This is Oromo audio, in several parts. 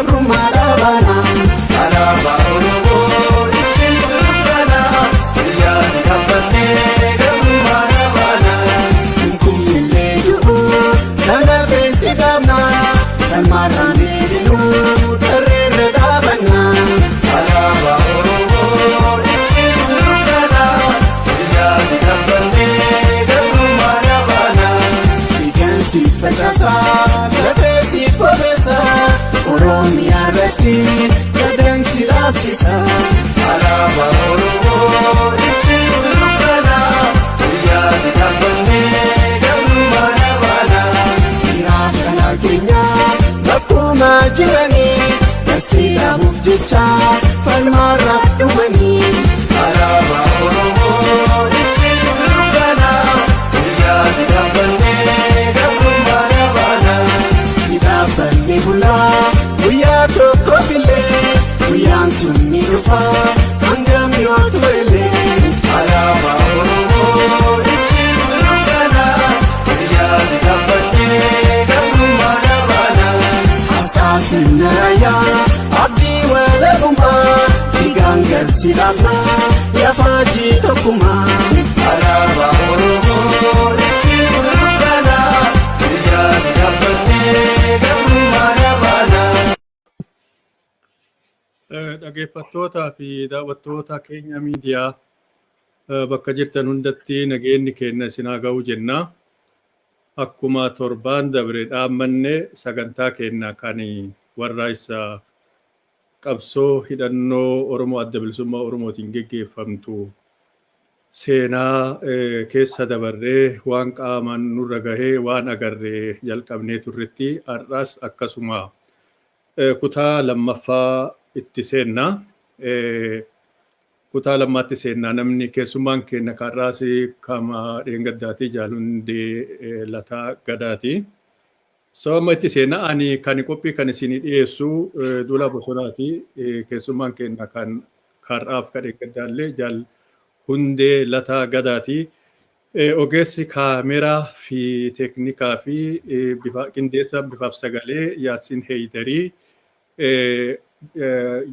Gabrummaadhaabana alaabaa Oromoo ittiin dubbana guyyaan dhaabbatee gabrummaadhaabana kunkummillee du'uu nama keessi qabna salmaadhaan deebinuu tarreerra dhaabanna alaabaa Oromoo ittiin dubbana guyyaan dhaabbatee gabrummaadhaabana dhiigansi facaasaa lafeesi fobeessa Oromiyaa irratti gadansi dhaabsisa alaabaa Oromoo ittiin dubbana guyyaan dhaabbatee gabrummaadhaabana dhiiraaf dhalaa keenya bakkuma jiranii darsii dhaabuuf jecha falmaarraaf dhumanii alaabaa Oromoo ittiin dubbana guyyaan dhaabbatee gabrummaadhaabana si dhaabbanne bulaa guyyaa tokko fillee guyyaan sun ni dhufa hangam yoo turellee alaabaa Oromoo ittiin dubbana guyyaan dhaabbatee gabrummaadhaabana asxaa sirna raayyaa abdii walabummaa dhiigaan garsi dhaabnaa yafaajii tokkummaa alaabaa Oromoo ittiin dubbana guyyaan dhaabbatee gabrummaadhaabana. Dhaggeeffattootaa fi daawwattoota keenya miidiyaa bakka jirtan hundatti nageenyi keenya isin haa ga'u jenna. Akkuma torbaan dabre dhaammanne sagantaa keenya kan warra isa qabsoo hidhannoo Oromoo adda bilisummaa Oromootiin geggeeffamtu seenaa keessa dabarree waan qaamaan nurra gahee waan agarree jalqabnee turretti har'as akkasuma kutaa lammaffaa itti seenna. Kutaa lammaatti seennaa namni keessummaan keenya karraas kama dheengaddaati jaalundee lataa gadaati. Sababa itti seenaa ani kan qophii kan isinii dhiyeessu Duulaa Bosonaati. Keessummaan keenya kan karraaf kan dheengaddaallee jaal hundee lataa gadaati. Ogeessi kaameraa fi teeknikaa fi qindeessa bifaaf sagalee Yaasiin Heeydarii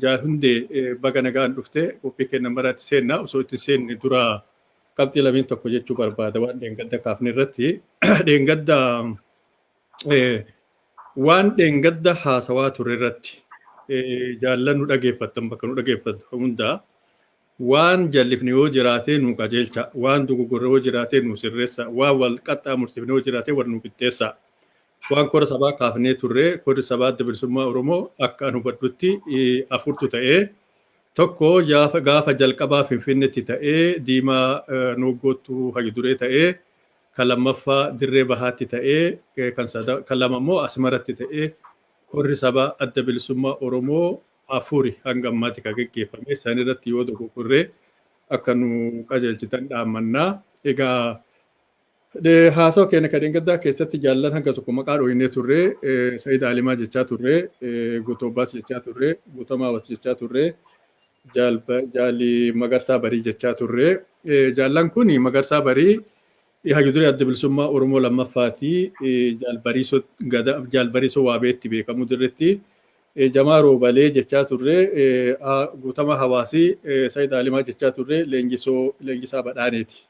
jaahundee baga nagaan dhufte qophii keenya maraatti seenna osoo itti seenne dura qabxii lameen tokko jechuu barbaada waan dheengadda kaafne irratti dheengadda waan dheengadda haasawaa ture irratti jaallan nu dhageeffattan bakka nu dhageeffattu hundaa waan jallifne yoo jiraate nu qajeelcha waan dogoggorre yoo jiraate nu sirreessa waan wal qaxxaamursiifne yoo jiraate war nu qixxeessa. Waan kora sabaa kaafnee turre korri sabaa adda bilisummaa Oromoo akka anu hubadhutti afurtu ta'ee tokko gaafa jalqabaa Finfinneetti ta'ee Diimaa Nooggootu Hagiduree ta'ee kan lammaffaa Dirree Bahaatti ta'ee kan lama immoo Asmaratti ta'ee korri sabaa adda bilisummaa Oromoo afuri hanga ammaatti kan geggeeffame san irratti yoo dogoggorre akka nu qajeelchitan dhaammannaa. Egaa haasawaa keenya kan dheengaddaa keessatti jaallan hanga tokko maqaa dhoohinee turre Sa'iid Alimaa jechaa turre Gotoobaas jechaa turre Guutamaawwas jechaa turre Jaalli Magarsaa Barii jechaa turre jaallan kun Magarsaa Barii Hagiduree adda bilisummaa Oromoo lammaffaati Jaalbariisoo Waabeetti beekamu dirretti Jamaa Roobalee jechaa turre Guutamaa Hawaasii Sa'iid Alimaa jechaa turre Leenjisaa Badhaaneeti.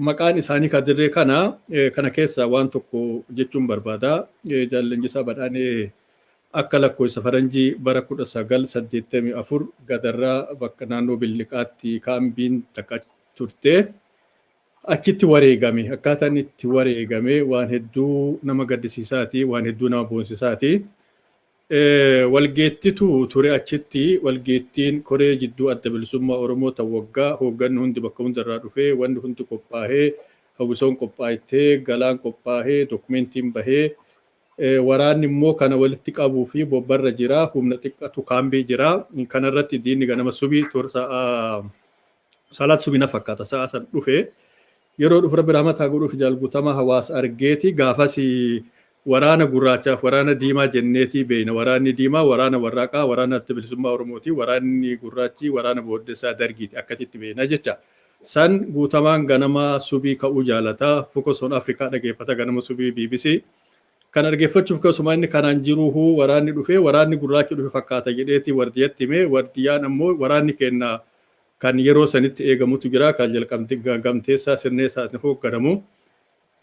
Maqaan isaanii kan dirree kana keessa waan tokko jechuun barbaada. Leenjisaa Badhaanee akka lakkoofsa faranjii bara 1984 gadarraa bakka naannoo Billiqaatti kaambiin takka turte. Achitti wareegame akkaataan itti wareegame waan hedduu nama gaddisiisaati waan hedduu nama boonsisaati. Walgeettitu ture achitti walgeettiin koree jidduu adda bilisummaa Oromoo ta'u waggaa hoogganni hundi bakka hundarraa dhufee wanni hundi qophaa'ee hawwisoon qophaa'ee galaan qophaa'ee dokumentiin bahee waraanni immoo kana walitti qabuu fi bobbarra jira humna xiqqatu kaambii jira kanarratti diinni ganama subii salaat subii na fakkaata sa'a san dhufee yeroo dhufu rabbi rahmataa godhuuf jaalgutama hawaasa argeeti gaafas waraana gurraachaaf waraana diimaa jenneetii beeyna waraanni diimaa waraana warraaqaa waraana adda bilisummaa Oromooti waraanni gurraachi waraana booddeessaa dargiiti akkasitti beeyna jecha san guutamaan ganama subii ka'uu jaalataa Fokosoon Afrikaa dhageeffata ganama subii BBC kan argeeffachuuf kasuma inni kanaan jiruuhu waraanni dhufee waraanni gurraachi dhufe fakkaata jedheeti wardiyatti himee wardiyaan ammoo waraanni kenna kan yeroo sanitti eegamutu jira kan jalqabdi gamteessaa sirneessaatiin hoogganamu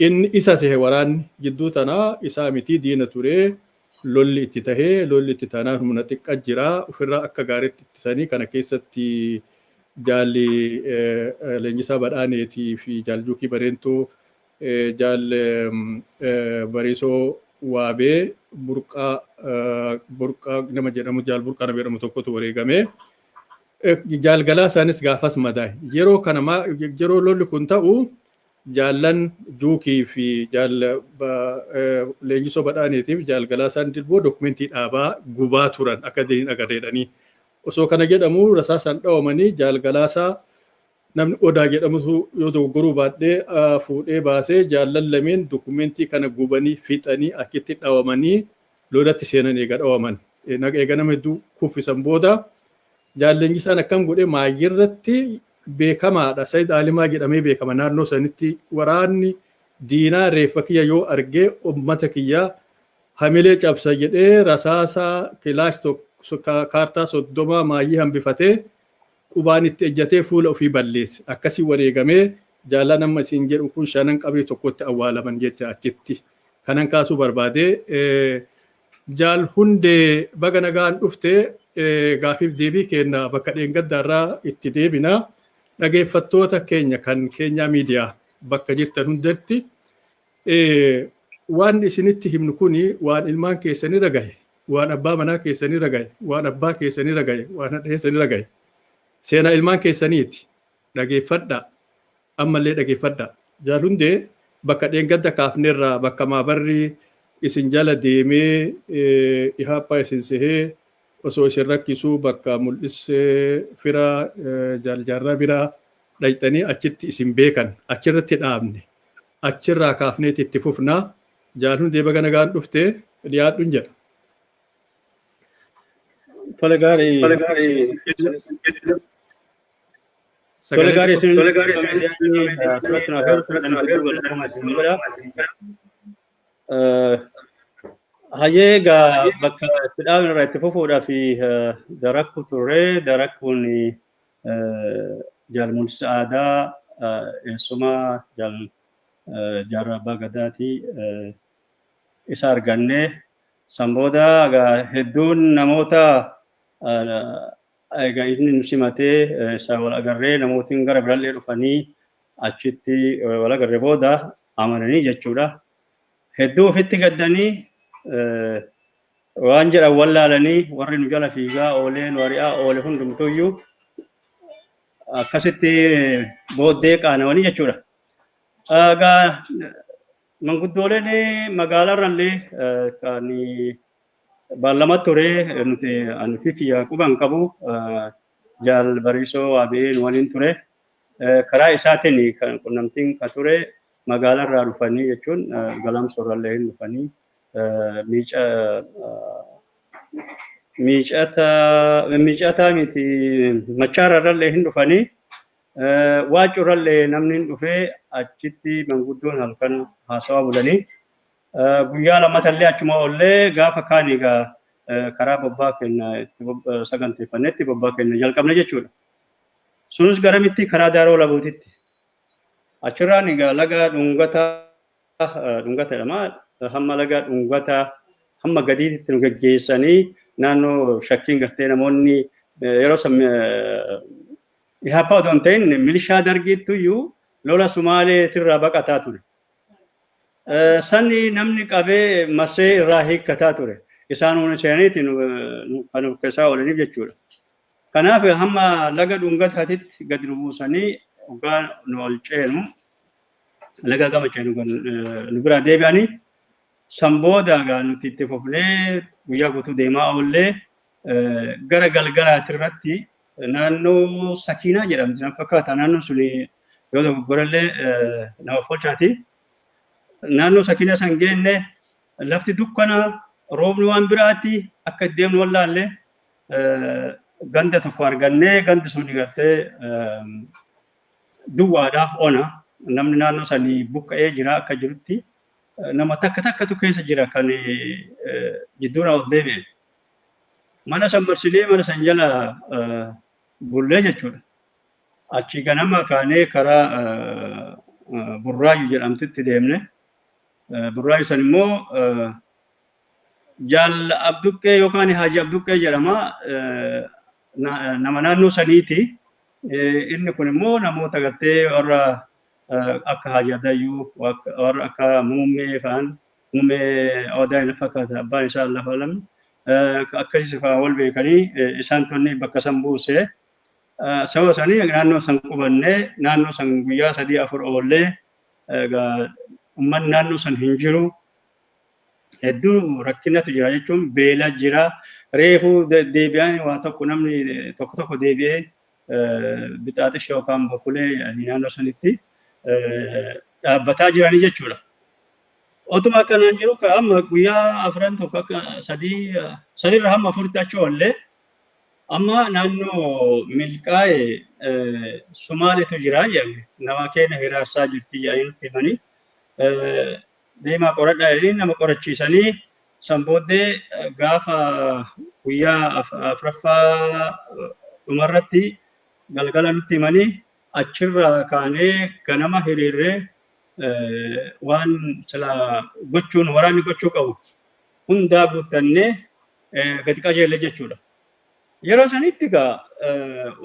inni isa sehe waraanni jidduu tanaa isaa miti diina turee lolli itti tahee lolli itti taanaan humna xiqqaa jira ofirraa akka gaariitti ittisanii kana keessatti jaalli leenjisaa badhaaneetii fi jaaljuukii bareentuu jaal Bariisoo Waabee burqaa nama jedhamu jaal burqaa nama jedhamu tokkotu wareegame jaal Galaasaanis gaafas madaa'e yeroo lolli kun ta'u jaallan juukii fi jaal leenjisoo badhaaneetiif jaal Galaasaan dilboo dokumentii dhaabaa gubaa turan akka diriin agarreedhanii osoo kana jedhamu rasaasaan dhawamanii jaal Galaasaa namni odaa jedhamutu yoo dogoggoruu baadhee fuudhee baasee jaallan lameen dokumentii kana gubanii fixanii akkitti dhawamanii lolatti seenan eega dhawaman eega nama hedduu kuffisan booda jaalleenjisaan akkam godhee maayyirratti beekamaadha Sayyid Alimaa jedhamee beekama naannoo sanitti waraanni diinaa reeffa kiyya yoo argee ummata kiyya hamilee cabsa jedhee rasaasaa kilaash kaartaa 30 maayyii hambifatee qubaan itti ejjatee fuula ofii balleesse akkasii wareegamee jaallan amma isin jedhu kun shanan qabrii tokkotti awwaalaman jecha achitti kanan kaasuu barbaade jaal hundee baga nagaan dhufte gaafiif deebii kenna bakka dheengaddaarraa itti deebina dhageeffattoota keenya kan keenyaa miidiyaa bakka jirtan hundatti waan isinitti himnu kuni waan ilmaan keessanii ragaye waan abbaa manaa keessanii ragaye waan abbaa keessanii ragaye waan hadha keessanii ragaye seenaa ilmaan keessaniiti dhageeffadha ammallee dhageeffadha jaal hundee bakka dheengadda kaafneerraa bakka maabarri isin jala deemee ihaaphaa isin sehee osoo isin rakkisuu bakka mul'isee firaa jaarraa biraa dhayxanii achitti isin beekan achirratti dhaabne achirraa kaafneeti itti fufnaa jaal hundee baga nagaan dhufte dhiyaadhuun jedha. Hayyeega bakka itti dhaabne irraa itti fufuudhaa fi darakku turre darakkuun jaal mul'isa aadaa eessumaa jaarraa abbaa gadaati isa arganne san booda hedduun namoota egaa inni nu simatee isa wal agarree namootiin gara birallee dhufanii achitti wal agarree booda amananii jechuudha. Hedduu ofitti gaddanii waan jedhan wallaalanii warri nu jala fiigaa oolee nu ari'aa oole hundumtuyyuu akkasitti booddee qaana'anii jechuudha. Egaa manguddooleen magaalaarrallee kan baallama ture nuti anufi kiyya quban qabu jaal Bariisoo Waabee waliin ture karaa isaatiin kan qunnamtiin ka ture magaalaarraa dhufanii jechuun galamsoorrallee hin dhufanii miicataa miti machaarrallee hin dhufanii waacurrallee namni hin dhufee achitti manguddoon halkan haasawaa bulanii guyyaa lammatallee achuma ollee gaafa kaan egaa karaa bobbaa keenya itti saganteeffannetti bobbaa keenya jalqabne jechuudha. Sunis garamitti karaa daaroo labuutitti. Achirraan egaa laga dhungata jedhama hamma laga dhungata hamma gadiitti nu geggeessanii naannoo shakkiin gartee namoonni yeroo ihaaphaa otoo hin ta'in milishaa dargiittuyyuu lola Sumaaleetirraa baqataa ture. Sanni namni qabee marsee irraa hiikkataa ture. Isaan humna seenaniiti kan of keessaa oolaniif jechuudha. Kanaaf hamma laga dhungataatitti gadi nu buusanii hoggaa nu ol ceenu laga gama ceenu nu biraa deebi'anii san booda nuti itti fufnee guyyaa guutuu deemaa oollee gara galgalaatirratti naannoo Sakiinaa jedhamti nan fakkaata naannoon suni yoo dogoggorallee nama folchaati. Naannoo Sakiinaa san geenne lafti dukkana roobni waan biraatti akka deemnu wallaallee ganda tokko argannee gandi suni gartee duwwaadhaaf ona namni naannoo sanii buqqa'ee jira akka jirutti nama takkatu keessa jira kan jidduudha ol deebi'e. Mana san marsinee mana san jala bullee jechuudha. Achi ganama kaanee karaa Burraayyuu jedhamtitti deemne. Burraayyuu san immoo Jaal Abduqqee yookaan Haaji Abduqqee jedhama. Nama naannoo saniiti. Inni kun immoo namoota gartee warra akka Haaji Adayyuu warra akka muummee fa'aan muummee Odaa hin fakkaata abbaan isaa lafa lamni akkasii fa'aa wal beekanii isaan tonni bakka san buusee saba sanii naannoo san qubannee naannoo san guyyaa 3-4 oollee uummanni naannoo san hin jiru. Hedduu rakkinatu jira jechuun beela jira. Reefuu deebi'anii waa tokko namni tokko deebi'ee bixaaxish yookaan bokulee naannoo sanitti dhaabbataa jiranii jechuudha. Otuma akkanaan jiru amma guyyaa 4 tokko akka 3 irraa hamma 4tti achi oollee amma naannoo milkaa'ee Somaaliitu jira jedhame nama keenya hiraarsaa jirti jedhanii nutti himanii deemaa qoradhaa jedhanii nama qorachiisanii san booddee gaafa guyyaa 4ffaa dhumarratti galgala nutti himanii achirraa kaanee ganama hiriirree waan sila gochuun waraanni gochuu qabu hundaa guuttannee gadi qajeelle jechuudha. Yeroo sanitti egaa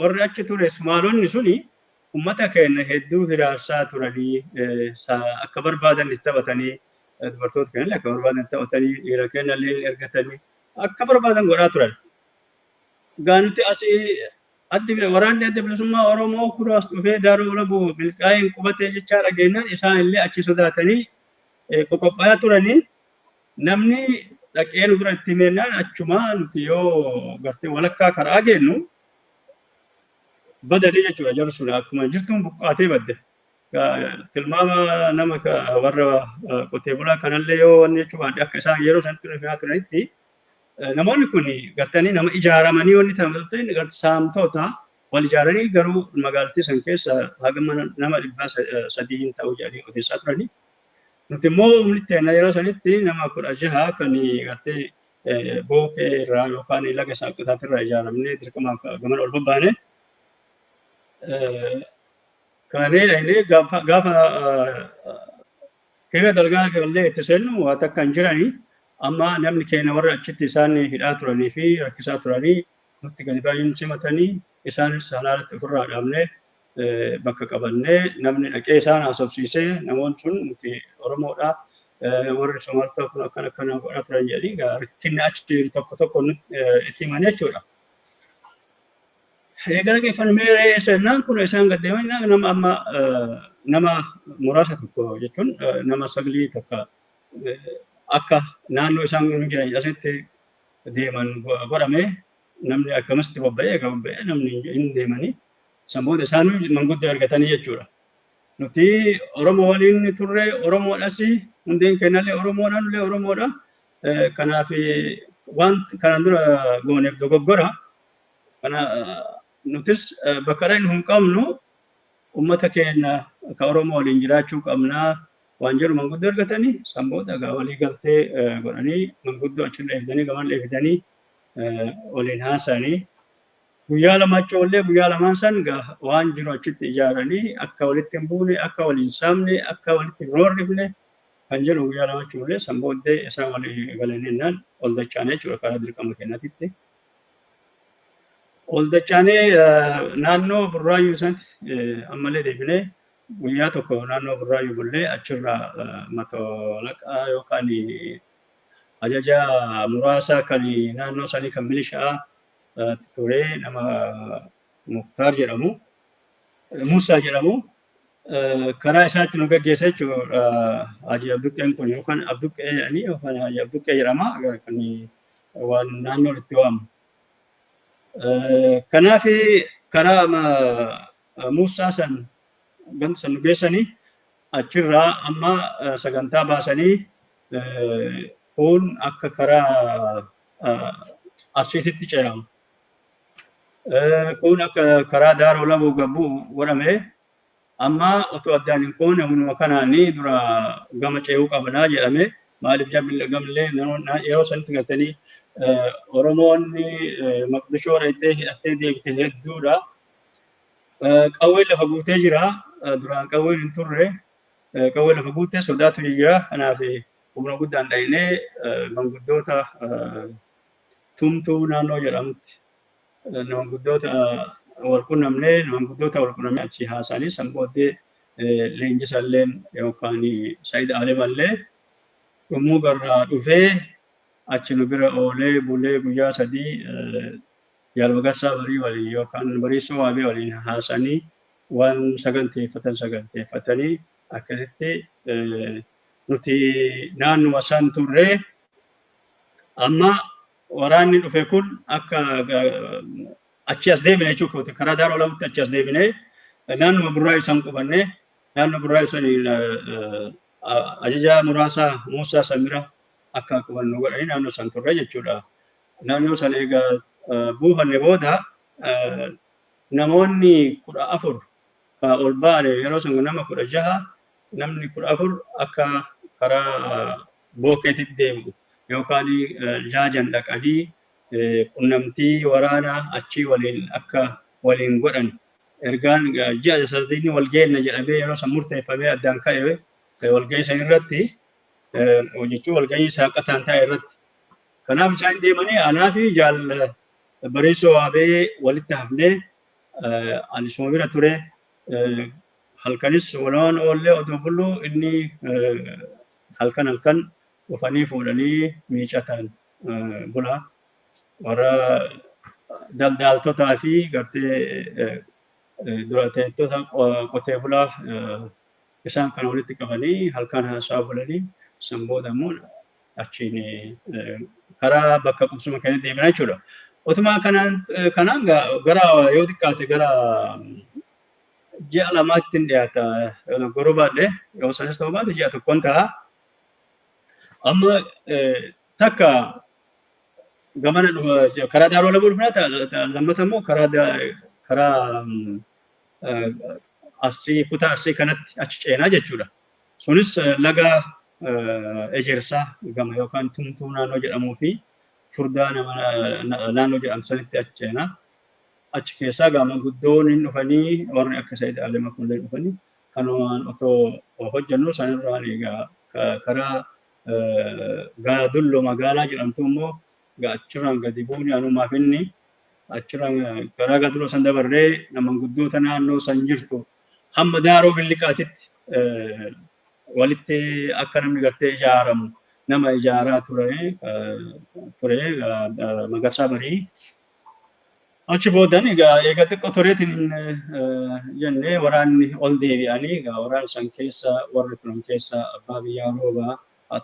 warri achi ture Somaalonni suni uummata keenya hedduu hiraarsaa turanii akka barbaadan taphatanii dubartoota keenya akka barbaadan taphatanii dhiira keenya illee ergatanii akka barbaadan godhaa turan. Gaanuti asii waraanni adda bilisummaa Oromoo kuraas dhufee daaroo olabu milkaa'een qubatee jechaa dhageenyaan isaan illee achi sodaatanii qophaa'aa turanii namni dhaqee nu bira itti himennaan achumaa nuti yoo gartee walakkaa karaa geennu badanii jechuudha jarri sun akkuma jirtuun buqqaatee badde. Tilmaama nama warra qotee bulaa kanallee yoo wanni jechuudha akka isaan yeroo sanatti dhufaa turanitti namoonni kun gartanii nama ijaaramanii wanni ta'an saamtota wal ijaaranii garuu magaalattii san keessa hagama nama 300 hin ta'u jedhanii odeessaa turanii. Nuti immoo umritti yeroo sanitti nama 16 kan gartee bookee irraa yookaan laga saaqxaatti irraa ijaaramnee dirqama gaman ol babbaane. Kanee gaafa hira dalgaa illee itti seennu waa takka hin jiranii. Amma namni keenya warra achitti isaan hidhaa turanii fi rakkisaa turanii nutti gadi baay'een simatanii isaanis halaalatti ofirraa dhaabnee bakka qabannee namni dhaqee isaan haasofsiisee namoonni sun nuti Oromoodha warri Somaalota kun akkana godhaa turan jedhanii rakkinni achi tokko itti himanii jechuudha. Gara geeffamee seenaan kun isaan gad deemanii nama muraasa tokko jechuun nama 9 tokko akka naannoo isaan jiran asitti deeman godhame namni akkamitti bobba'ee namni hin deemanii sammuu isaan manguddoo argatanii jechuudha. Nuti Oromoo waliin turre Oromoodhas hundeen keenyallee Oromoodha. Kanaaf waan kanaan dura gooneef dogoggora. Kana nutis bakka hin qabnu uummata keenya akka Oromoo waliin jiraachuu qabnaa. Waan jiru manguddoo argatanii samboota walii galtee godhanii manguddoo achirra eegdanii gaman eegdanii waliin haasa'anii guyyaa lama achi oollee guyyaa lamaan san waan jiru achitti ijaaranii akka walitti hin buune akka waliin saamne akka walitti hin roorrifne kan jedhu guyyaa lama achi oollee sambooddee isaan walii galaniinaan ol dachaanee jechuudha karaa dirqama keenyatitti. Ol dachaanee naannoo Burraayyuu sanatti ammallee deebinee guyyaa tokko naannoo Burraayyuu bullee achirraa matolaqaa yookaan ajaja muraasa kan naannoo sanii kan milishaa turee nama Muktaar jedhamu Musaa jedhamu karaa isaatti nu gaggeessa jechuudha. Haaji Abduqqeen kun yookaan Abduqqee jedhanii yookaan Haaji Abduqqee jedhama kan waan naannoo itti waamu. Kanaaf karaa Musaa san ganta san geessanii achirraa amma sagantaa baasanii kun akka karaa Arsiititti ce'amu. Kun akka karaa Daaroo Labuu gabbuu godhame amma otoo addaan hin qoone hunuma kanaanii dura gama ce'uu qabanaa jedhame maaliif gamillee yeroo sanitti galtanii Oromoonni Maqdishoo reettee hidhattee deebite hedduudha. Qawween lafa guutee jira. Duraan qawween hin turre. Qawween lafa guutee sodaatu jira. Kanaaf humna guddaan dhahinee manguddoota tumtuu naannoo jedhamutti manguddoota walqunnamnee manguddoota walqunnamnee achi haasanii san booddee leenjisalleen yookaan Saayid Alimallee yommuu garraa dhufee achi nu bira oolee bulee guyyaa sadii Jaalmagarsaa Barii waliin yookaan Bariisoo Waabee waliin haasanii waan saganteeffatanii akkasitti nuti naannuma san turree amma waraanni dhufe kun akka achi as deebine jechuudha. Karaa Daaroo Lamaatti achi as deebine naannuma burraa isaan qubanne naannoo burraa isaan ajajaa muraasaa Muusaa Samira akka qubannu godhanii naannoo san turre jechuudha. Naannoo san egaa buufanne booda namoonni 14 ka ol baane yeroo san nama 16 namni 14 akka karaa bookeetitti deemu yookaan jaajan dhaqanii qunnamtii waraanaa achii waliin akka waliin godhan ergaan ji'a sadii wal geenna jedhamee yeroo san murteeffamee addaan ka'e walgahii san irratti jechuun walgahii saaqataan ta'e irratti. Kanaaf isaan deemanii anaa fi Jaal Bariisoo Waabee walitti hafnee ani suma bira ture halkanis walaan oollee otoo bulluu inni halkan dhufanii fuudhanii miicatan bula warra daldaaltotaa fi gartee dura teessota qotee bulaa isaan kan walitti qabanii halkan haasaa bulanii san booda immoo achiin karaa bakka qubsuma keenya deemna jechuudha. Otuma kanaan gara yoo xiqqaate gara ji'a lamaatti dhiyaata goroo baadhee yoo sanis ta'uu baate ji'a tokkoon ta'a. Amma takka gamana karaa Daaroo Lamoo dhufnaa lammata immoo karaa Arsii kutaa Arsii kanatti achi ceenaa jechuudha. Sunis laga ejersaa gama yookaan tumtuu naannoo jedhamuu fi furdaa naannoo jedhamu sanitti achi ceenaa. Achi keessaa gama guddoon hin dhufanii warri akka Saayid Alima kunillee dhufanii kanumaan otoo hojjennu sanirraan egaa karaa Gaadulloo magaalaa jedhamtu immoo achirraan gadi buune anumaaf inni achirraan karaa Gaadulloo san dabarree manguddoota naannoo san jirtu hamma Daaroo Billiqaatitti walitti akka namni gartee ijaaramu nama ijaaraa ture Magarsaa Barii. Achi boodan egaa xiqqoo tureetiin jennee waraanni ol deebi'anii egaa waraana san keessa warri turan keessa abbaa biyyaa roobaa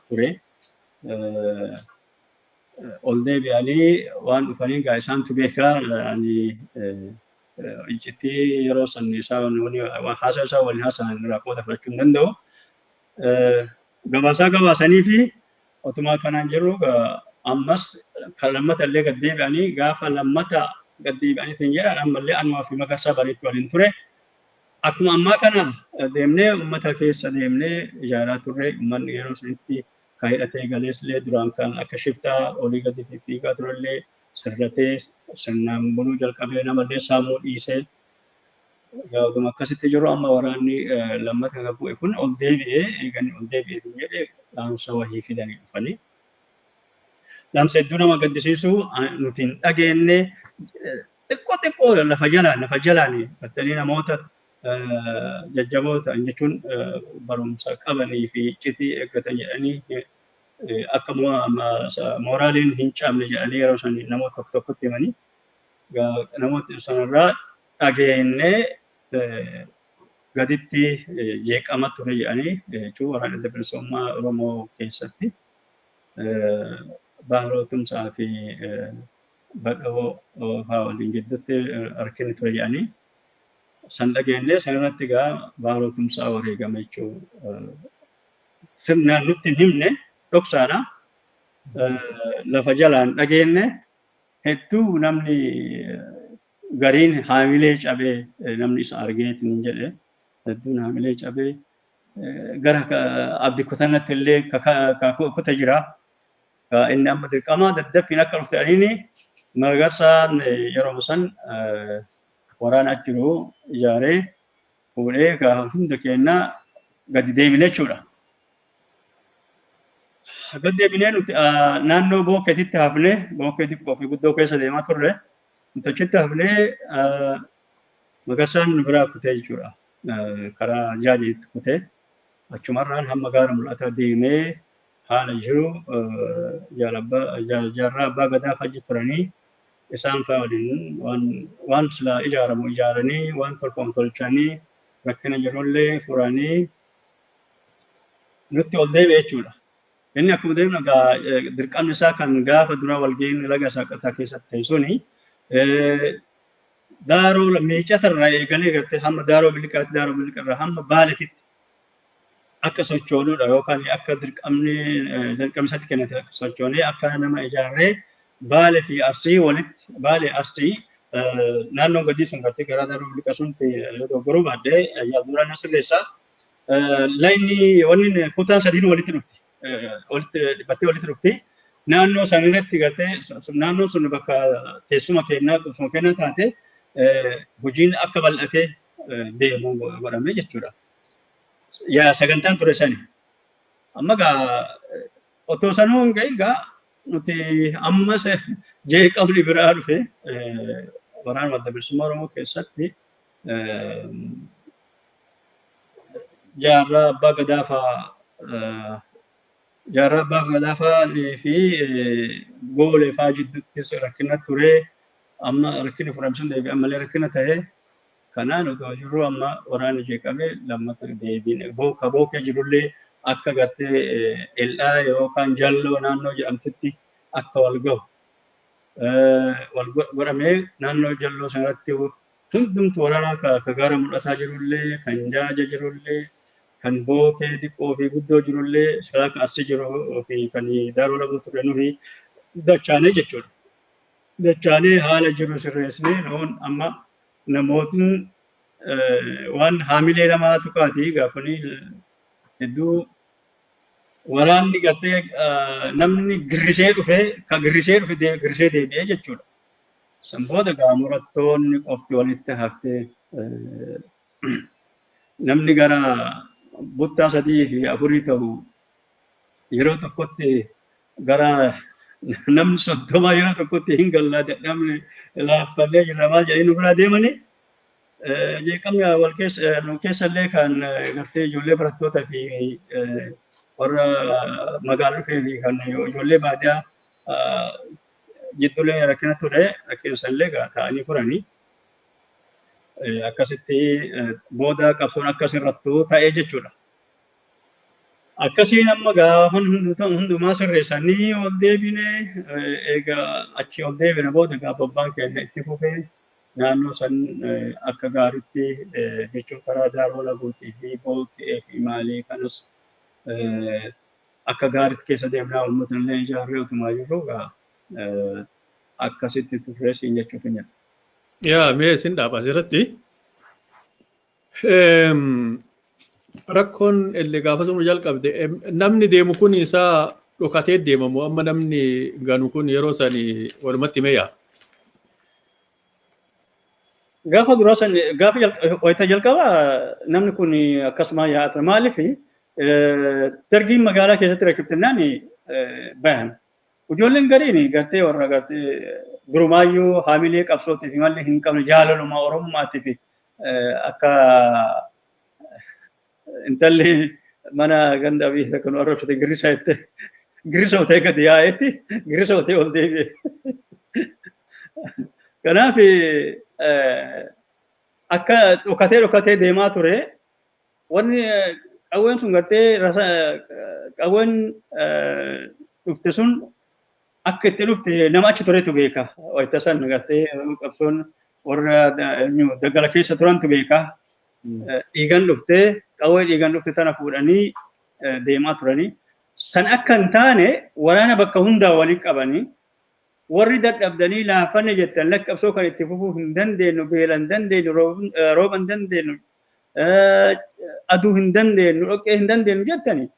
ture. Ol deebi'anii waan dhufanii egaa isaantu beekaa iccitii yeroo san isaan haasaa isaa waliin haasa'an irraa qooda fudhachuu hin danda'u. Gabaasanii fi otuma kanaan jiru ammas kan lammata illee gad deebi'anii gaafa lammata gad deebi'anii jedhan ammallee anumaa fi Magarsaa Bariitti waliin ture. Akkuma ammaa kana deemnee uummata keessa deemnee ijaaraa turre uummanni yeroo sanitti kan hidhatee galeessillee duraan kan akka shiftaa olii gadi fiigaa turellee sirratee sirnaan buluu jalqabee namallee saamuu dhiisee yaaduma akkasitti jiru amma waraanni lammata kan bu'e kun ol deebi'ee eeganii ol deebi'ee jedhee dhaamsa wahii fidanii dhufanii. Dhaamsa hedduu nama gaddisiisu nuti hin dhageenye xiqqoo lafa jalaan battanii namoota jajjaboota jechuun barumsa qabanii fi iccitii eeggatan jedhanii akka mooraaliin hin cabne jedhanii yeroo san namoota tokkotti himanii namoota sanarraa dhageenye gaditti jeeqama ture jedhanii jechuun waraana adda bilisummaa Oromoo keessatti Baharoo Tumsaa fi Badhoo fa'aa waliin gidduutti rakkinni ture jedhanii san dhageenye sanarratti egaa Baharoo Tumsaa wareegame jechuun sirnaan nutti hin himne dhoksaadha. Lafa jalaan dhageenye hedduu namni gariin haamilee cabee namni isa argeetiin jedhe hedduun haamilee cabee gara abdii kutannatti illee kuta jira. Inni amma dirqama daddaffiin akka dhufte adiini Magarsaan yeroo san waraana jiru ijaaree fuudhee hunda keenya gadi deebine jechuudha. Gadi deebinee nuti naannoo bookeetitti hafnee bookeetitti qofii guddoo keessa deemaa turre nuti achitti hafnee Magarsaan nu biraa kutee jechuudha. Karaa jaajiitti kutee achumarraan hamma gaara mul'ata deemee haala jiru jaarraa abbaa gadaa fajji turanii isaan fa'a waliin waan silaa ijaaramu ijaaranii waan tolfamu tolchanii rakkina jirullee furanii nutti ol deebi'e jechuudha. Inni akkuma deemnu dirqamni isaa kan gaafa dura walga'iin laga saaqataa keessatti ta'e suni daaroo miicatarraa eegalee gartee hamma daaroo biliqarraa hamma baaleetitti akka sochoonuudha yookaan akka dirqamsatti kennate akka sochoonee akka nama ijaarree Baalee fi Arsii walitti Baalee Arsii naannoon gadii sun gartee garaa daaroo biliqa sun dogoggoruu baaddee yaadura na sirreessaa laayinni wanni kutaan sadiin walitti dhufti. Battee walitti dhufti. Naannoo san irratti gartee naannoon sun bakka teessuma kennaa taate hojiin akka bal'atee deemu godhamee jechuudha. Yaa sagantaan ture sani. Amma otoo sanuu hin gahin nuti ammas jeeqamni biraa dhufe waraana adda bilisummaa Oromoo keessatti jaarraa abbaa gadaafaa fi goolee fa'aa jidduuttis rakkina ture. Amma rakkinni furamsuun deebi'an malee rakkina ta'e kanaan otoo jirru amma waraanni jeeqamee lammata deebiin bookee jirullee akka gartee el'aa yookaan jalloo naannoo jedhamtutti akka wal gahu godhamee naannoo jalloo sanatti hundumtu waraanaa ka gaara mul'ataa jirullee kan jaaja jirullee kan bookee xiqqoo fi guddoo jirullee silaa Arsii jiruu fi kan daaroo lamuu ture nufi dachaanee jechuudha. Dachaanee haala jiru sirreessnee nuun amma namootni waan haamilee namaa tuqaatii gaafanii hedduu waraanni gartee namni girrisee dhufe girrisee deebi'ee jechuudha. San booda murattoonni qofti walitti haftee namni gara buttaa 3 fi 4 ta'u yeroo tokkotti gara namni 30 yeroo tokkotti hin gallaa namni laaffallee jirra maal jedhanii nu biraa deemanii jeeqamni wal keessa illee kan gartee ijoollee barattootaa fi warra magaalaa dhufee fi kan ijoollee baadiyyaa jidduulee rakkina ture rakkina sanillee ta'anii furanii akkasitti booda qabsoon akkasirrattuu ta'ee jechuudha. Akkasiin amma gaafa hundumaa sirreessanii ol deebinee egaa achi ol deebine booda gaafa abbaan keenya itti fufee naannoo san akka gaariitti jechuun karaa daaroo laguutii fi bookee fi maalii kanas akka gaariitti keessa deemnaa uummata illee ijaarree utumaa jiru akkasitti turre siin jechuuf hin jedhu. Yaa mee isin dhaaba asirratti rakkoon illee gaafa sun jalqabde namni deemu kun isaa dhokatee deemamu amma namni ganu kun yeroo sanii walumatti meeyaa. Gaafa duraa san gaafa wayita jalqaba namni kun akkasuma yaa'ata maaliif dargiin magaalaa keessatti rakkiftinaan bayan. Ijoolleen gariin gartee warra gartee durumaayyuu haamilee qabsootii fi malli hin qabne jaalalummaa Oromommaatii fi akka intalli mana ganda biyya kan arrabsite girrisa utee gadi yaa'etti girrisa utee ol deebi'e. Kanaaf akka dhokatee deemaa ture wanni qawween sun gartee qawween dhufte sun akka itti dhufte nama achi turetu beeka. Wayita san gartee qabsoon warra daggala keessa turantu beeka. Dhiigan dhuftee qawwee dhiigan dhufte tana fuudhanii deemaa turanii. San akka hin taane waraana bakka hundaa waliin qabanii warri dadhabdanii laafanne jettan lakki qabsoo kan itti fufuu hin dandeenyu beela hin dandeenyu rooba hin dandeenyu aduu hin dandeenyu dhoqqee hin dandeenyu jettanii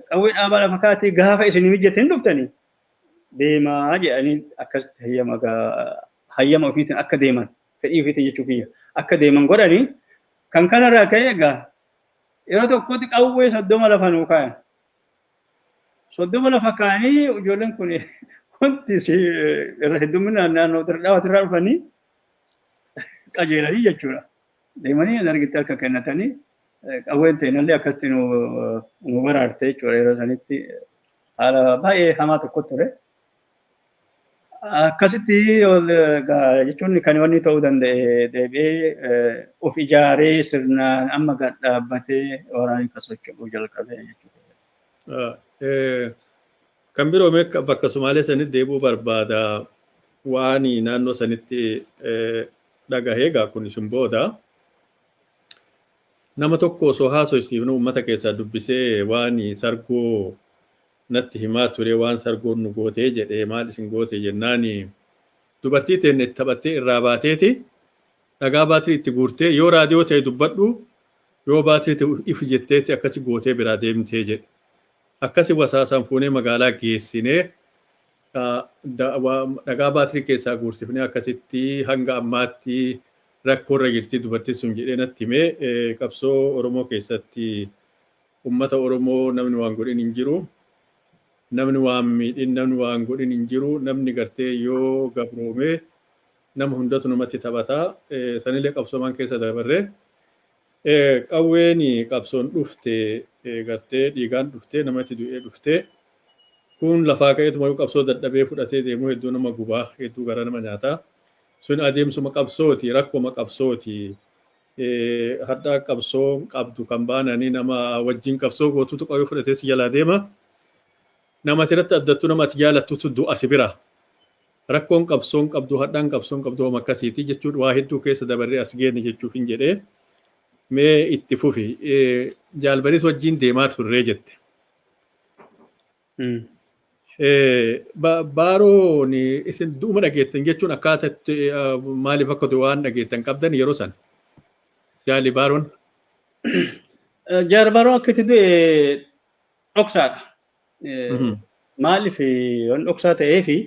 qawwee dhaabaa lafa kaatee gaafa isin mijjate hin dhuftanii deemaa jedhanii akkasitti hayyama ofiitiin akka deeman fedhii ofiitiin jechuu kiyya akka deeman godhanii kan kanarraa ka'e egaa yeroo tokkotti qawwee 30 lafa nuu kaayan 30 lafa kaanii ijoolleen kun wanti irra hedduminaan naannoo dhawatirraa dhufanii qajeelanii jechuudha. Deemanii argitti akka kennatanii qawween ta'inallee akkatti nu baraarte jechuudha yeroo sanitti haala baay'ee hamaa tokko ture. Akkasitti jechuun kan wanni ta'uu danda'e deebi'ee of ijaaree sirnaan amma gad dhaabbatee waraanni kan socho'uu jalqabe jechuudha. Kan biroo bakka Sumaalee sanitti deebi'uu barbaada waan naannoo sanitti dhagahee egaa kun isin booda nama tokko osoo haasofsiifnu uummata keessaa dubbisee waan sargoo natti himaa ture waan sargoon nu gootee jedhee maal isin goote jennaan dubartii teenne taphattee irraa baateeti dhagaa baatirii itti guurtee yoo raadiyoo ta'e dubbadhu yoo baatirii ifi jetteetti akkasi gootee biraa deemtee jedhe. Akkasi wasaasaan fuunee magaalaa geessinee dhagaa baatirii keessaa guursifnee akkasitti hanga ammaatti rakkoorra jirti dubartiin sun jedhee natti himee qabsoo Oromoo keessatti uummata Oromoo namni waan godhin hin jiru. Namni waan miidhin namni waan godhin hin jiru. Namni gartee yoo gabroome nama hundatu namatti taphataa. Sanillee qabsoomaan keessa dabarree. Qawween qabsoon dhufte gartee dhiigaan dhufte namatti du'ee dhufte. Kun lafaa ka'eetuma qabsoo dadhabee fudhatee deemuu hedduu nama gubaa hedduu gara nama nyaataa. Sun adeemsuma qabsooti rakkoma qabsooti haddaa qabsoo qabdu kan baananii nama wajjin qabsoo gootutu qawwee fudhatee si jalaa deema nama tiratti addattuu nama ati jaalattutu du'a si bira rakkoon qabsoon qabdu haddaan qabsoon qabdu homa akkasiiti jechuudha waa hedduu keessa dabarree as geenne jechuuf hin jedhee mee itti fufi jaalbanis wajjin deemaa turree jette. Baaroon isin du'uma dhageettan jechuun akkaataa maaliif akka waan dhageettan qabdan yeroo san jaali baaroon. Jaal baaroon akka itti du'e dhoksaadha. Maaliif waan dhoksaa ta'ee fi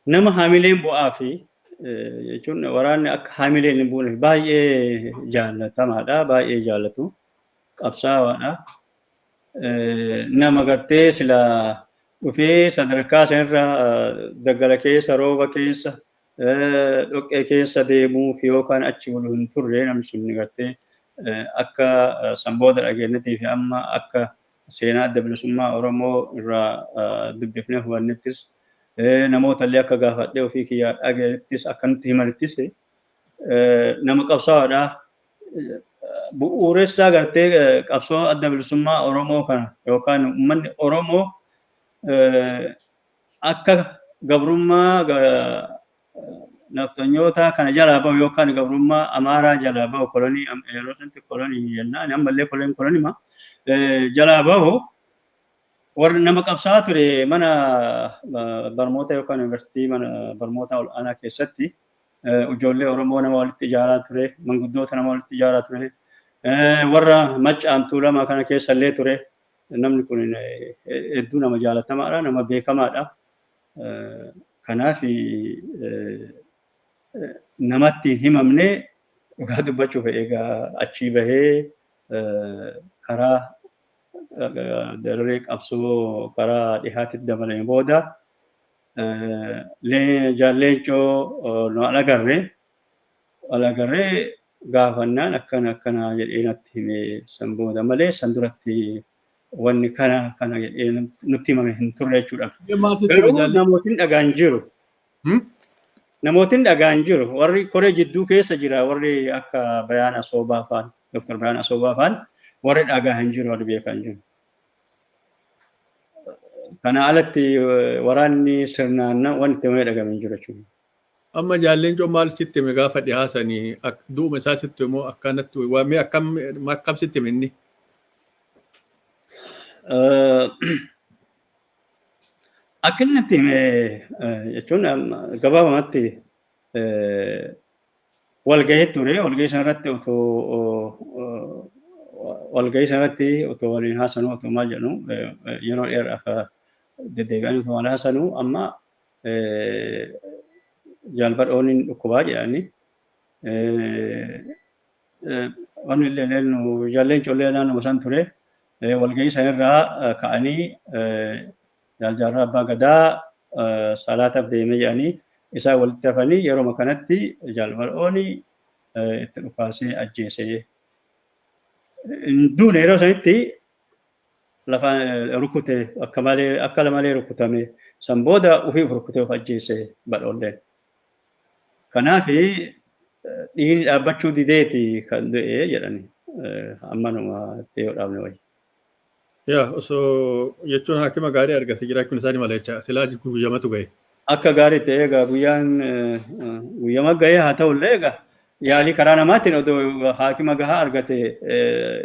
nama haamileen bu'aa fi jechuun waraanni akka haamileen hin buune baay'ee jaallatamaadha baay'ee jaallatu qabsaawaadha. Nama gartee silaa dhufee sadarkaa sanarra daggala keessa rooba keessa dhoqqee keessa deemuuf yookaan achi bulu hin turre namni sun gartee akka sanbooda dhageenyattii fi amma akka seenaa adda bilisummaa Oromoo irraa dubbifnee hubannettis namoota illee akka gaafadhee ofii kiyyaa dhageettis akka nutti himanittis nama qabsaa'aadha. Bu'uuressaa gartee qabsoo adda bilisummaa Oromoo kana yookaan uummanni Oromoo akka gabrummaa naftanyoota kana jalaa bahu yookaan gabrummaa Amaaraa jalaa bahu kolonii yeroo sanatti kolonii jennaan ammallee kolonii jalaa bahu warra nama qabsaa ture mana barnoota yookaan yuunivarsiitii mana barnoota ol'aanaa keessatti ijoollee Oromoo nama walitti ijaaraa ture manguddoota nama walitti ijaaraa ture warra maccaamtuu lama kana keessa illee ture. Namni kun hedduu nama jaalatamaadha nama beekamaadha. Kanaaf namatti himamne dhugaa dubbachuuf egaa achii bahee karaa daree qabsoo karaa dhihaatti dabalee booda jaalleencoo nu alagarree gaafannaan akkana jedhee natti hime san booda malee san duratti wanni kana jedhee nutti himame hin turre jechuudha. Garuu namootiin dhagaan jiru. Namootiin dhagaan jiru. Warri koree jidduu keessa jira warri akka Bayaan Asoobaa fa'aan Dr. Bayaan Asoobaa fa'aan warri dhagaa hin jiru warri beekan jiru. Kana alatti waraanni sirnaan wanti ta'ee dhagame hin jiru jechuudha. Amma jaalleencoo maal sitti hime gaafa dhihaasanii duuma isaa sitti immoo akkanatti waamee akkam sitti hime inni? Akkanatti hime jechuun gabaabamatti walgahii ture walgahii sanarratti otoo walgahii sanarratti otoo waliin haasanuu otoo maal jedhu yeroo dheeraaf deddeebi'anii otoo wal haasanuu amma jaalbadhooniin dhukkubaa jedhanii wanni illee nu jaalleen collee naannoo san ture walgahii sanirraa ka'anii jaaljaarraa abbaa gadaa salaataaf deemee jedhanii isaa walitti hafanii yeroo kanatti jaalbadhooni itti dhukaasee ajjeesee duune yeroo sanitti lafa rukute akka malee rukutame san booda ofii rukutee of ajjeesee badhoolleen. Kanaaf dhiigni dhaabbachuu dideeti kan du'e jedhani ammanuma itti yoo dhaabne wayyi. Yaa osoo jechuun haakima gaarii argate jiraachuun isaanii maleecha silaa guyyamatu ga'e. Akka gaarii ta'e egaa guyyama ga'ee haa ta'ullee egaa yaalii karaa namaatiin odoo haakima gahaa argate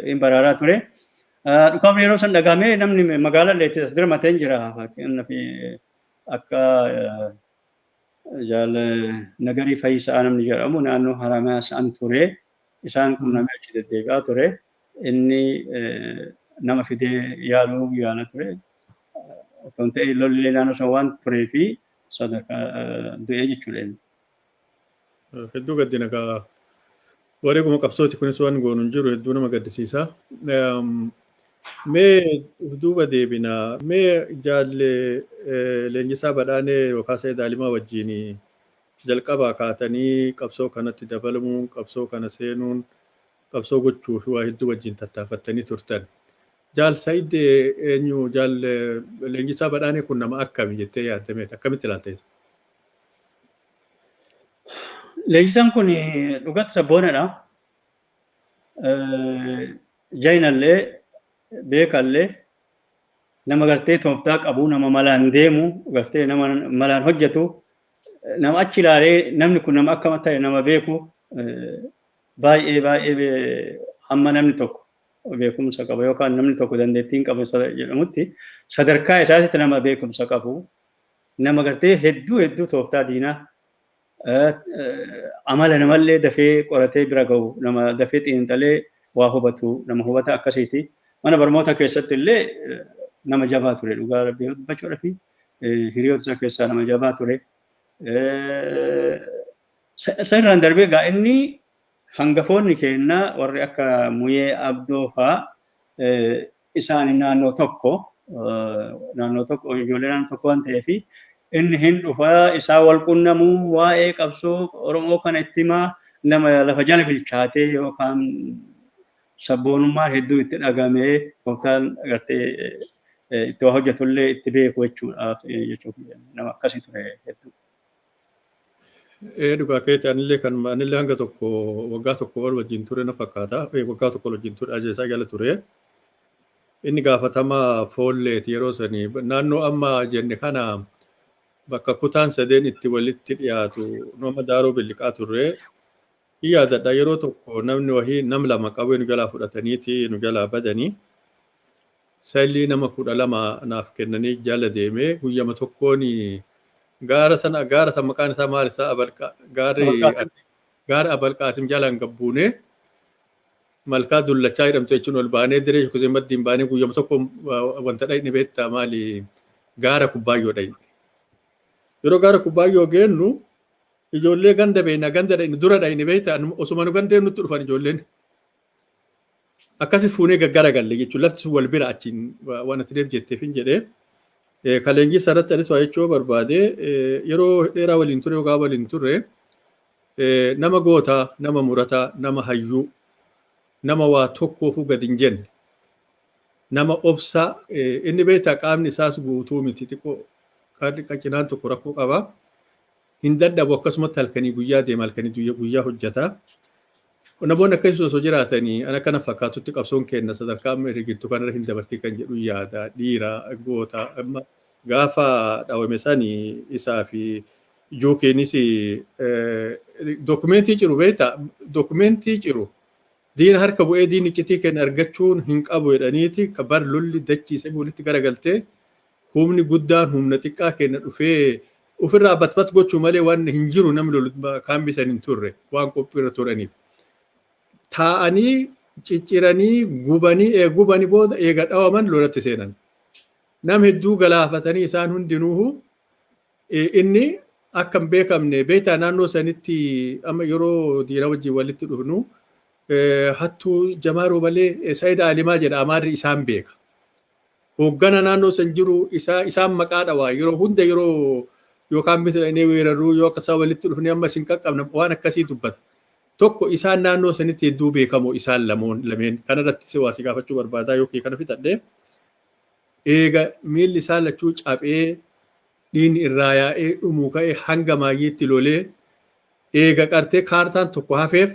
hin baraaraa ture. Dhukaafni yeroo san dhagahamee namni magaalaa illee as dirmatee hin jira. Akka jaal nagarii Fayyisaa namni jedhamu naannoo Haramayaa san ture. Isaan kun nama achi deddeebi'aa ture. Inni nama fidee yaala ture. Otoo hin ta'in lolli naannoo san waan turee fi sadarkaa du'ee jechuudha. Hedduu gaddina kaa wareeguma qabsooti kunis waan goonu hin jiru hedduu nama gaddisiisa. Mee duuba deebina mee jaalle Leenjisaa Badhaanee yookaan Sayyid Alimaa wajjin jalqabaa kaatanii qabsoo kanatti dabalamuun qabsoo kana seenuun qabsoo gochuu fi waa hedduu wajjin tattaafattanii turtan. Jaal Sayyid eenyu jaal Leenjisaa Badhaanee kun nama akkami jettee yaaddameet akkamitti ilaalteessa? Leenjisaan kun dhugatti sabboonadha. Jaynallee beekallee nama gartee tooftaa qabu nama malaan deemu gartee nama malaan hojjetu nama achi ilaalee namni kun nama akkam ta'e nama beeku baay'ee hamma namni tokko beekumsa qabu yookaan namni tokko dandeettiin qabu jedhamutti sadarkaa isaasitti nama beekumsa qabu nama gartee hedduu tooftaa diinaa amala namallee dafee qoratee bira gahu nama dafee xiinxalee waa hubatu nama hubata akkasiiti. Mana barnoota keessatti illee nama jabaa ture dhugaa rabbii dubbachuudhaa fi hiriyoota isaa keessaa nama jabaa ture. Sanirraan darbee egaa inni hangafoonni keenyaa warri akka Muyee Abdoo fa'aa isaan naannoo tokko ijoollee naannoo tokko waan ta'eef inni hin dhufaa isaa wal qunnamuu waa'ee qabsoo Oromoo kana itti himaa nama lafa jala bilchaatee yookaan sabboonummaan hedduu itti dhagamee tooftaan gartee itti waa hojjetullee itti beeku jechuudhaaf nama akkasii ture hedduu. Dhugaa keetti anillee kan anillee hanga tokko waggaa tokko ol wajjin ture na fakkaata. Waggaa tokko wajjin ture ajjeesaa jala ture. Inni gaafatamaa foolleeti yeroo sanii naannoo amma jenne kana bakka kutaan sadeen itti walitti dhiyaatu nama daaroo billiqaa turre. Yaadadha yeroo tokko namni wahii nam lama qabu nu jalaa fudhataniiti nu jalaa badanii saayilii nama 12 naaf kennanii jala deemee guyyama tokkoon gaara sana maqaan isaa maal isaa gaara abalqaasim jalaan gabbuune malkaa dullachaa jedhamtu jechuun ol baanee diree kusee maddiin baanee guyyama tokko wanta dhayne beektaa maali gaara kubbaayyoo dhayne. Yeroo gaara kubbaayyoo geennu ijoollee ganda beena ganda dhayne dura dhayne beektaa osuma nu gandeen nutti dhufan ijoolleen. Akkasi fuunee gaggara galle jechuun lafti sun wal bira achiin waan ati deeb jetteef hin jedhee. Kaleenjii sarratti anis waa jechuu barbaade yeroo dheeraa waliin ture yookaan waliin turre nama gootaa, nama murataa, nama hayyuu, nama waa tokkoofu gadi hin jenne, nama obsaa inni beektaa qaamni isaas guutuu miti xiqqoo qacinaan tokko rakkoo qaba. Hin dadhabu akkasumatti halkanii guyyaa deema halkanii guyyaa hojjeta. Namoonni akkasii osoo jiraatanii ana kana fakkaatutti qabsoon kenna sadarkaa amma ergitu kanarra hin dabartii kan jedhu yaada dhiira goota gaafa dhaawame sanii isaa fi jookeenis dokumentii ciru beektaa dokumentii ciru diina harka bu'ee diini iccitii kenna argachuun hin qabu jedhaniiti kabar lolli dachiisee walitti garagaltee humni guddaan humna xiqqaa kenna dhufee ofirraa batbat gochuu malee waan hin jiru namni lolu kaambii san hin turre waan qophiirra turaniif. Taa'anii cicciranii gubanii booda eega dhawaman lolatti seenan. Nam hedduu galaafatanii isaan hundinuu inni akka hin beekamne beektaa naannoo sanitti amma yeroo diina wajjin walitti dhufnu hattuu Jamaaroo malee Saayid Alimaa jedha Amaarri isaan beeka. Hooggana naannoo san jiru isaan maqaa dhawaa yeroo hunda yeroo yookaan bitanii weeraruu yoo akka isaa walitti dhufnee amma isin qaqqabna waan akkasii dubbata. Tokko isaan naannoo sanitti hedduu beekamoo isaan lameen kanarratti si waasi gaafachuu barbaadaa yookiin kana fixadhee eega miilli isaa lachuu caphee dhiinni irraa yaa'ee dhumuu ka'ee hanga maayyiitti lolee eega qartee kaartaan tokko hafeef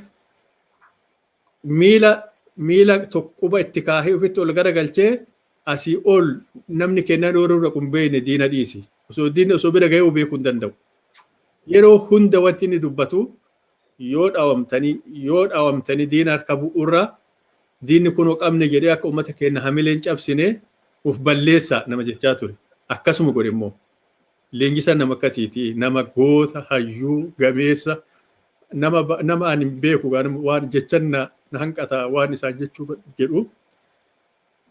miila tokko quba itti kaahee ofitti ol garagalchee asii ol namni kennaa dhooruu qumbeene diina dhiisi. Diinni osoo bira gahee beekuu hin danda'u. Yeroo hunda wanti inni dubbatu yoo dhaawamtanii diina harka bu'urra diinni kunoo qabne jedhee akka uummata keenya hamileen cabsine uf balleessa nama jechaa ture. Akkasuma godhe immoo leenjisaa nama akkasiiti nama goota hayyuu gameessa nama ani hin beeku waan jechan na hanqata waan isaan jechuu jedhu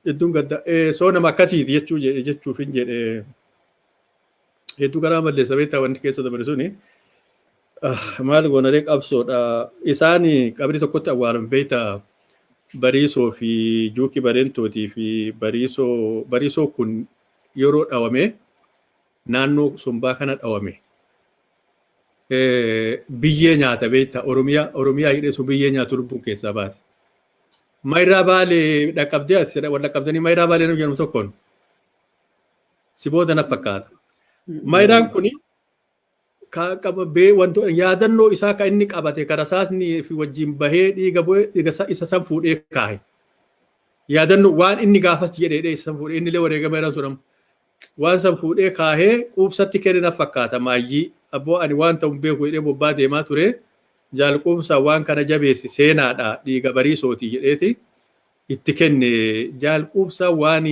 hedduun gadda soo nama akkasiiti jechuuf hin jedhe hedduu garaa malleessa beektaa wanti keessa dabare suni maal goonaree qabsoodha isaan qabri tokkotti awwaalan beektaa Bariisoo fi Juukii Bareentootii fi Bariisoo kun yeroo dhawame naannoo Sombaa kana dhawame biyyee nyaata beektaa Oromiyaa hidhee sun biyyee nyaatu lubbuun keessaa baate. Mayiraa Baalee dhaqqabdee wal dhaqqabdanii Mayiraa Baalee nama jedhamu tokkoon si booda na fakkaata. Mayiraan kuni yaadannoo isaa kan inni qabate karasaasni fi wajjin bahee dhiiga isa san fuudhee kaahe. Yaadannoo waan inni gaafas jedhee isa san fuudhee inni illee wareegama irraan sunamu. Waan san fuudhee kaahee quubsatti kenne na fakkaata maayyii abboo ani waan ta'u beeku jedhee bobbaa deemaa ture. Jaalquubsaa waan kana jabeessi seenaadha dhiiga Bariisootii jedheeti itti kenne jaalquubsaa waan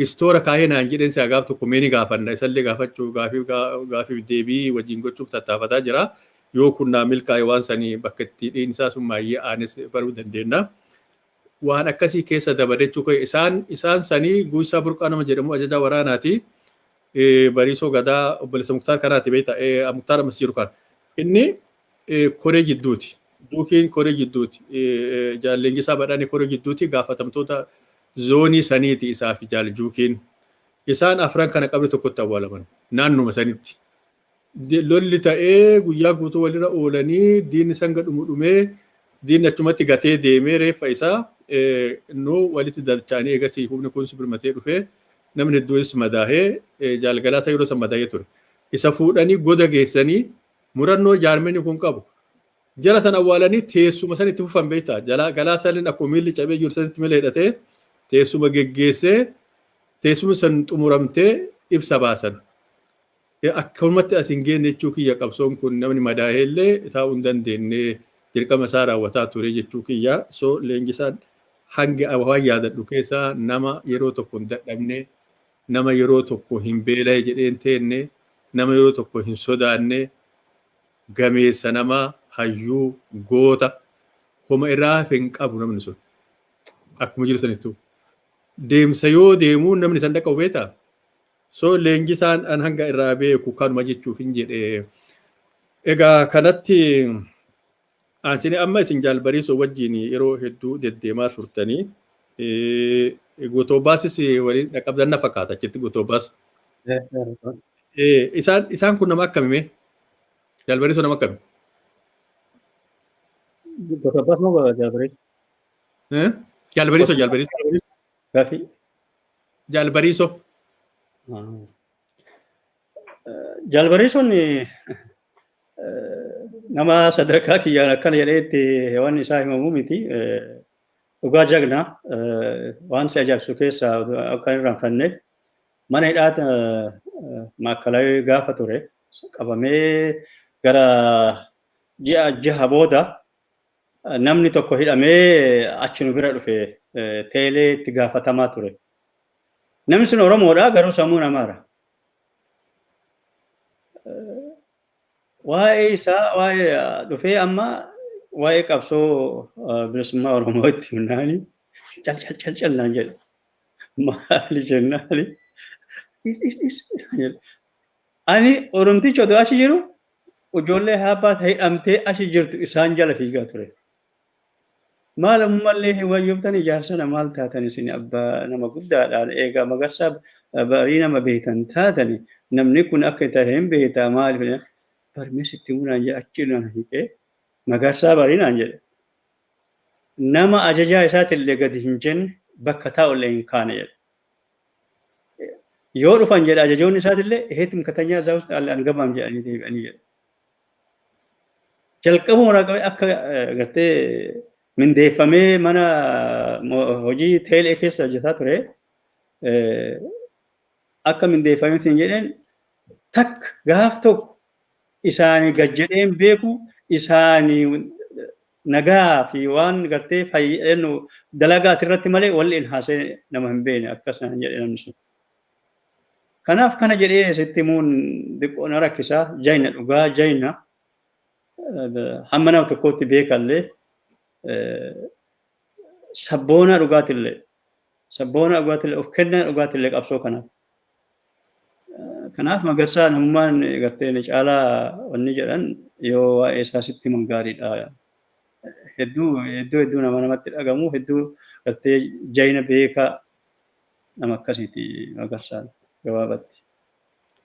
istoora kaayee naan jedheen si'a gaaf tokko meeni gaafanna isallee gaafachuu gaafiif deebii wajjin gochuuf tattaafataa jira yoo kunnaa milkaa'e waan sanii bakka itti dhiinsaa sun maayyee aanes baruu dandeenya. Waan akkasii keessa dabalachuu ka'e isaan sanii Guusaa Burqaa nama jedhamu ajajaa waraanaati Bariisoo Gadaa obboleessa Muktaar kanaati beektaa Muktaar ammas jiru kan inni koree jidduuti. Juukiin koree jidduuti. Leenjisaa Badhaanee koree jidduuti gaafatamtoota zoonii saniiti isaa fi Juukiin. Isaan afran kana qabri tokkotti awwaalaman naannuma sanitti. Lolli ta'ee guyyaa guutuu walirra oolanii diinni sanga dhumee diinni achumatti gatee deemee reeffa isaa walitti dalchaanii eegasii humni kun birmatee dhufee namni hedduunis madaahee jaalgalaasaa yeroo san madaahee ture. Isa fuudhanii goda geessanii murannoo jaarmeni kun qabu. Jala san awwaalanii teessuma san itti fufan beektaa. Galaasaa akkuma miilli cabee jiru sanitti mila hidhatee teessuma geggeessee teessuma san xumuramtee ibsa baasan. Akkumatti as hin geenne jechuu kiyya qabsoon kun namni madaahee illee taa'uu hin dandeenye dirqama isaa raawwataa ture jechuu kiyya. So leenjisaan hanga waan yaadadhu keessaa nama yeroo tokko hin dadhabne nama yeroo tokko hin beela'e jedhee hin teenne nama yeroo tokko hin sodaanne gameessa nama hayyuu goota homa irraa hin qabu namni sun akkuma jiru sanittuu deemsa yoo deemuu namni san dhaqa beektaa. So leenjisaan an hanga irraa beeku kanuma jechuuf hin jedhe. Egaa kanatti ansini amma isin Jaalbariisoo wajjin yeroo hedduu deddeemaa turtanii Gotobaasis waliin dhaqqabdan na fakkaata achitti Gotobaas. Isaan kun nama akkamii? Jaalbariisoo nama akkamii? Gotobaas moo Jaalbariisoo? Jaalbariisoo. Gaafii. Jaalbariisoo. Jaalbariisoon nama sadarkaa kiyyaan akkana jedheetti waan isaa himamuu miti. Dhugaa jagnaa waan si ajaa'ibsu keessaa akka hin irraanfanne mana hidhaa maakkalaa gaafa ture qabamee gara ji'a 6 booda namni tokko hidhamee achi nu bira dhufe teelee itti gaafatamaa ture. Namni sun Oromoodha garuu sammuu namaara. waa'ee isaa waa'ee dhufee amma waa'ee qabsoo bilisummaa Oromootti himnaani cal naan jedhe maali jennaani ani Oromtichi otoo achi jiru ijoollee haabbaa hidhamtee achi jirtu isaan jala fiigaa ture. Maal ammallee wayyootan ijaarsana maal taatan isin abbaa nama guddaadhaan eegaa Magarsaa barii nama beektan taatani namni kun akka ta'e hin beektaa maaliif barmeessitti munaan jedhe achi naan hiqee Magarsaa barii naan jedhe nama ajajaa isaatillee gadi hin jenne bakka taa'ullee hin kaane jedhe. Yoo dhufan jedhe ajajoonni isaatillee heetum katanyaa isaa usta allaan gabaam jedhanii deebi'anii jedhe. Jalqabuma raqabee akka gartee mindeeffamee mana hojii teelee keessa hojjetaa ture akka mindeeffameetiin jedheen takka gaaf tokko isaanii gad jedheen beeku isaanii nagaa fi waan gartee fayyadanu dalagaati irratti malee walli hin haasee nama hin beekne akkasuma jedhe namni sun. Kanaaf kana jedhee sitti muun xiqqoo na rakkisaa jayna dhugaa jayna hamma nama tokkotti beekallee sabboona dhugaatillee of kennaa dhugaatillee qabsoo kanaaf. Kanaaf Magarsaa namummaan gartee caalaa wanni jedhan yoo waa'ee isaa sitti himuun gaariidha. Hedduu namatti dhagamu hedduu gartee jayna beekaa nama akkasiiti Magarsaan gabaabatti.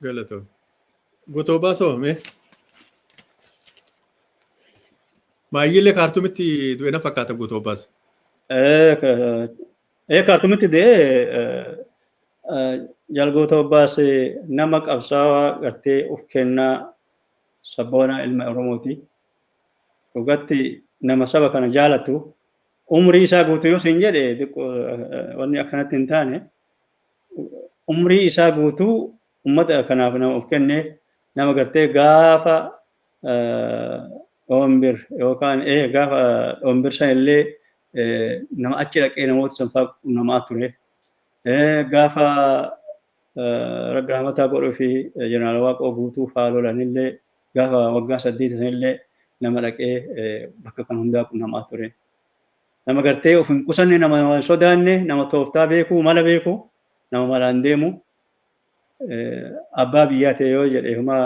Galatoon. Gotoo baasoo mee? Maayyilee kaartumitti du'e na fakkaata Gotoo baas. Kaartumitti du'e Gotoo baas nama qabsaawaa gartee of kennaa sabboona ilma Oromooti. Dhugatti nama saba kana jaalatu umrii isaa guutuu yoo siin jedhe wanni akkanatti hin taane umrii isaa guutuu ummata kanaaf nama of kenne nama gartee gaafa Ombir yookaan gaafa Ombir san illee nama achi dhaqee namoota sanfaa namaa ture. Gaafa Raggaamataa godhuu fi Jeneraal Waaqoo guutuu faalolan illee gaafa waggaa 8 san illee nama dhaqee bakka kan hundaa namaa ture. Nama gartee of hin qusanne nama hin sodaanne nama tooftaa beeku mala beeku nama malaan deemu abbaa biyyaa ta'e yoo jedhe humaa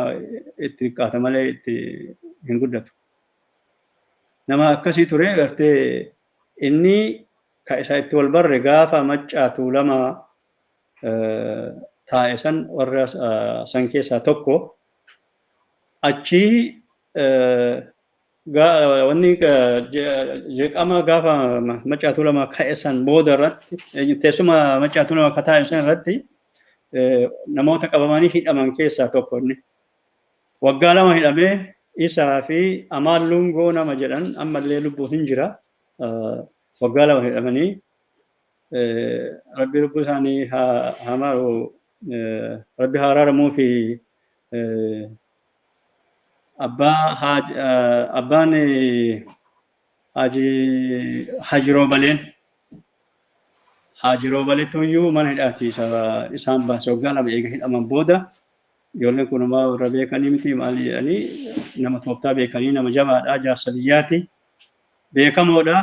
itti qaata malee itti hin guddatu. Nama akkasii ture gartee inni ka isaa itti wal barre gaafa maccaatu lama taa'e san warra san keessaa tokko achi wanni jeeqama gaafa maccaatu lama ka'e san booda irratti teessuma maccaatu lama ka taa'e san irratti namoota qabamanii hidhaman keessaa tokko inni waggaa lama hidhamee isaa fi Amaan Lungoo nama jedhan ammallee lubbuun hin jira. Waggaa lama hidhamanii rabbi lubbuu isaanii haa maaru rabbi haa araaramuu fi abbaan Haji Roobaleen iyyuu mana hidhaatti isaan baase waggaa lama eega hidhaman booda ijoolleen kun immoo warra beekanii miti maal jedhanii nama tooftaa beekanii nama jabaadha jaarsa biyyaati beekamoodha.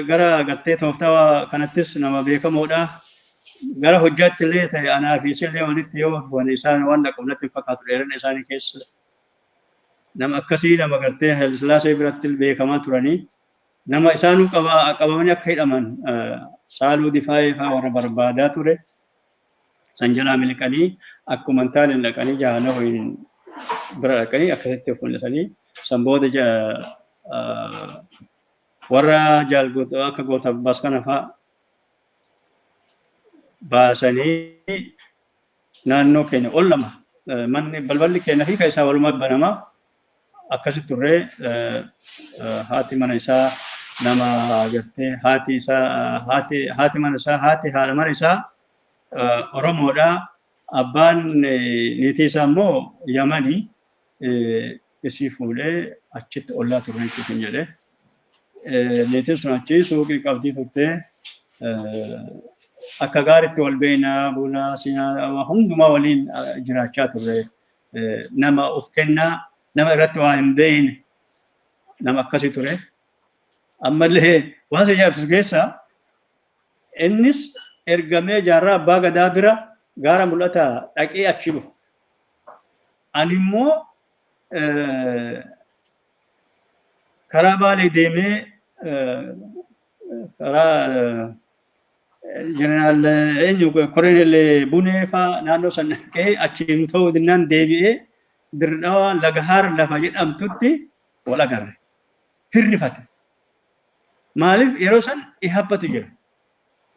Gara gartee tooftaa kanattis nama beekamoodha. Gara hojjaatti illee ta'e anaa fi isillee walitti yoo bu'an isaan waan dhaqabnatti fakkaatu dheerina isaanii keessa nama akkasii nama gartee Haayile Sillaasee biratti beekamaa turanii nama isaanuu qabamanii akka hidhaman Saaluu Difaayee fa'aa warra barbaadaa ture. San jalaa miliqanii akkuma hin taane dhaqanii jahanaa ho'iin bira dhaqanii akkasitti of mul'isanii san booda warra jaalgota akka goota abbaas kana fa'aa baasanii naannoo keenya ol lama manni balballi keenya fi isaa walumaa banamaa akkasitti turree haati mana isaa nama gartee haati mana isaa haadha mana isaa Oromoodha. Abbaan niitii isaa immoo Yamanii isii fuudhee achitti ollaa turre jechuun jedhee niitiin sun achi suuqii qabdii turtee akka gaariitti wal beeknaa buna sinaa hundumaa waliin jiraachaa turre nama of kennaa nama irratti waa hin beekne nama akkasii ture. Ammallee waan isa ajaa'ibsiisu keessaa innis ergamee jaarraa abbaa gadaa bira gaara mul'ataa dhaqee achi dhufu. Ani immoo karaa baalee deemee karaa jeneraal koroneel Bunee fa'aa naannoo sana dhaqee achiin ta'uu dinnaan deebi'ee Dirredhawaa Lagahaar lafa jedhamtutti wal agarre. Hirrifate. Maaliif yeroo san ihabbatu jira.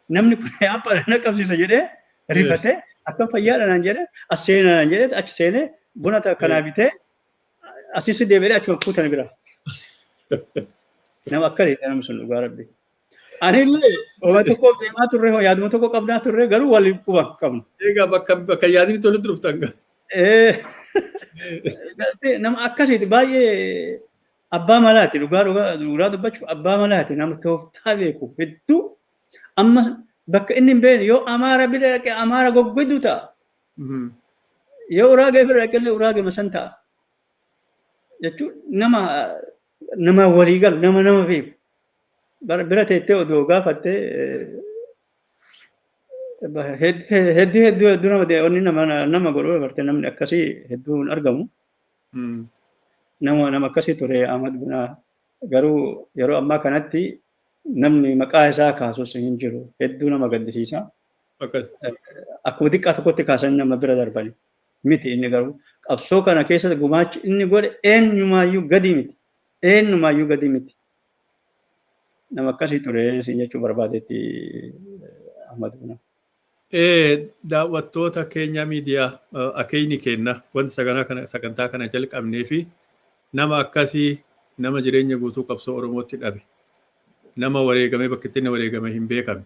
Namni kun ihabba na qabsiisa jedhee rifate akka fayyaadha naan jedhe as seenaa naan jedhe achi seenee buna kanaa bitee asitti deebi'ee achi fuutan bira. Nama akkasii namni sun dhugaa rabbi. Anillee waan tokko deemaa turre yaaduma tokko qabnaa turre garuu waliin quba qabna. Egaa bakka yaadni tolitti dhuftan. Nama akkasiiti baay'ee abbaa malaati dhugaa dubbachuuf abbaa malaati nama tooftaa beeku hedduu amma bakka inni hin beekne yoo amaara bira dhaqee amaara goggiddu ta'a. Yoo uraagee bira dhaqee uraagee masan ta'a. Jechuun nama walii galu nama beeku. Bira teettee odoo gaafattee hedduu nama godhuu agartee namni akkasii hedduu hin argamu. Nama akkasii ture Ahmad Bunaa garuu yeroo ammaa kanatti namni maqaa isaa kaasus hin jiru hedduu nama gaddisiisa. Akkuma xiqqaa tokkotti kaasan nama bira darbani miti inni garuu qabsoo kana keessatti gumaachi inni godhe eenyumaayyuu gadi miti. Eenyumaayyuu gadi miti. Nama akkasii ture siin jechuu barbaadetti Ahmad Bunaa. Daawwattoota keenya miidiyaa akkeeyni kenna wanti sagantaa kana jalqabnee fi nama akkasii nama jireenya guutuu qabsoo Oromootti dhabe nama wareegamee bakka itti inni wareegame hin beekamne